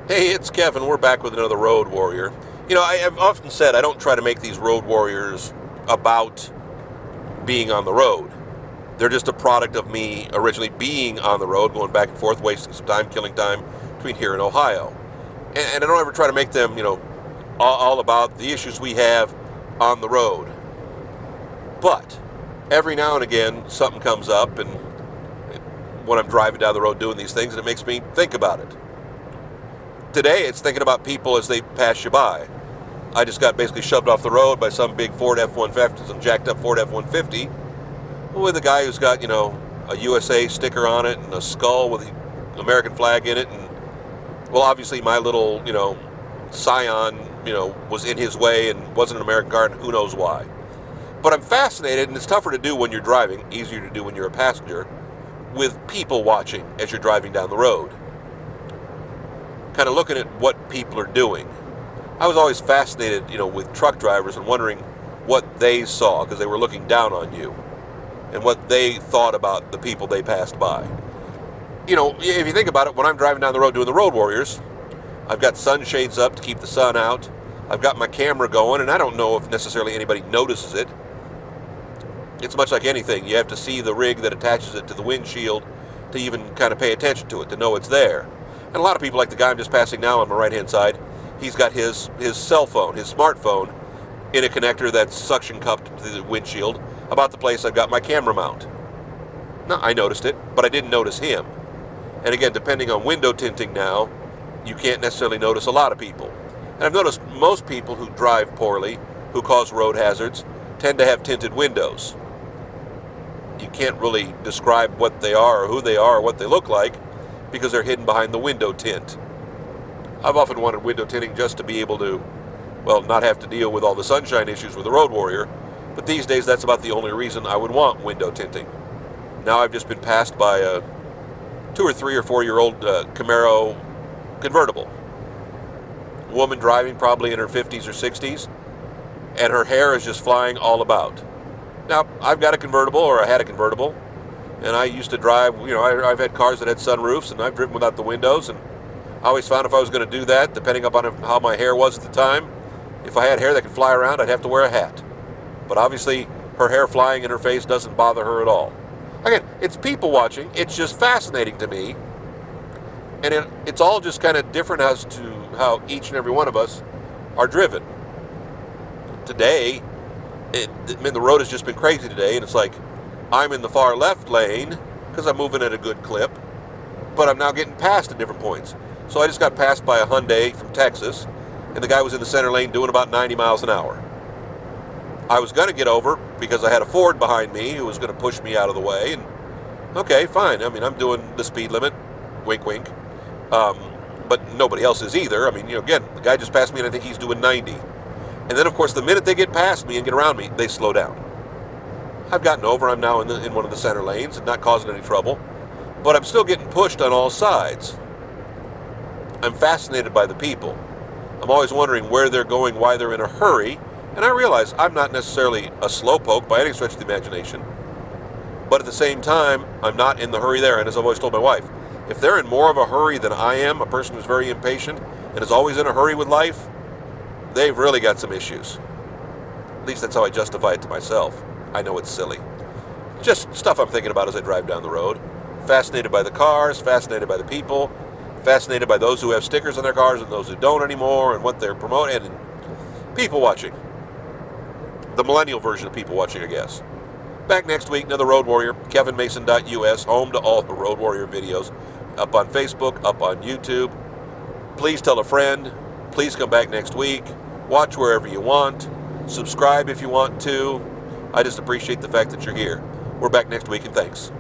Hey, it's Kevin. We're back with another Road Warrior. I've often said I don't try to make these Road Warriors about being on the road. They're just a product of me originally being on the road, going back and forth, wasting some time, killing time between here and Ohio. And I don't ever try to make them, all about the issues we have on the road. But every now and again, something comes up, and when I'm driving down the road doing these things, and it makes me think about it. Today, it's thinking about people as they pass you by. I just got basically shoved off the road by some big Ford F-150, some jacked up Ford F-150, with a guy who's got, a USA sticker on it and a skull with the American flag in it. And, well, obviously my little, Scion, was in his way and wasn't an American car, and who knows why. But I'm fascinated, and it's tougher to do when you're driving, easier to do when you're a passenger, with people watching as you're driving down the road. Kind of looking at what people are doing. I was always fascinated, with truck drivers and wondering what they saw because they were looking down on you and what they thought about the people they passed by. If you think about it, when I'm driving down the road doing the Road Warriors, I've got sunshades up to keep the sun out. I've got my camera going, and I don't know if necessarily anybody notices it. It's much like anything. You have to see the rig that attaches it to the windshield to even kind of pay attention to it, to know it's there. And a lot of people, like the guy I'm just passing now on my right-hand side, he's got his cell phone, his smartphone, in a connector that's suction cupped to the windshield about the place I've got my camera mount. Now, I noticed it, but I didn't notice him. And again, depending on window tinting now, you can't necessarily notice a lot of people. And I've noticed most people who drive poorly, who cause road hazards, tend to have tinted windows. You can't really describe what they are or who they are or what they look like, because they're hidden behind the window tint. I've often wanted window tinting just to be able to, not have to deal with all the sunshine issues with the Road Warrior, but these days that's about the only reason I would want window tinting. Now I've just been passed by a 2 or 3 or 4-year-old Camaro convertible. Woman driving, probably in her 50s or 60s, and her hair is just flying all about. Now, I've got a convertible, or I had a convertible, and I used to drive, I've had cars that had sunroofs, and I've driven without the windows, and I always found if I was going to do that, depending upon how my hair was at the time, if I had hair that could fly around, I'd have to wear a hat. But obviously, her hair flying in her face doesn't bother her at all. Again, it's people watching. It's just fascinating to me. And it's all just kind of different as to how each and every one of us are driven. Today, the road has just been crazy today, and it's like, I'm in the far left lane because I'm moving at a good clip, but I'm now getting passed at different points. So I just got passed by a Hyundai from Texas, and the guy was in the center lane doing about 90 miles an hour. I was going to get over because I had a Ford behind me who was going to push me out of the way, and okay, fine. I mean, I'm doing the speed limit, wink, wink, but nobody else is either. I mean, again, the guy just passed me, and I think he's doing 90. And then, of course, the minute they get past me and get around me, they slow down. I've gotten over. I'm now in one of the center lanes and not causing any trouble, but I'm still getting pushed on all sides. I'm fascinated by the people. I'm always wondering where they're going, why they're in a hurry, and I realize I'm not necessarily a slowpoke by any stretch of the imagination, but at the same time, I'm not in the hurry there. And as I've always told my wife, if they're in more of a hurry than I am, a person who's very impatient and is always in a hurry with life, they've really got some issues. At least that's how I justify it to myself. I know it's silly. Just stuff I'm thinking about as I drive down the road. Fascinated by the cars, fascinated by the people, fascinated by those who have stickers on their cars and those who don't anymore, and what they're promoting, and people watching. The millennial version of people watching, I guess. Back next week, another Road Warrior, kevinmason.us, home to all the Road Warrior videos, up on Facebook, up on YouTube. Please tell a friend. Please come back next week. Watch wherever you want. Subscribe if you want to. I just appreciate the fact that you're here. We're back next week, and thanks.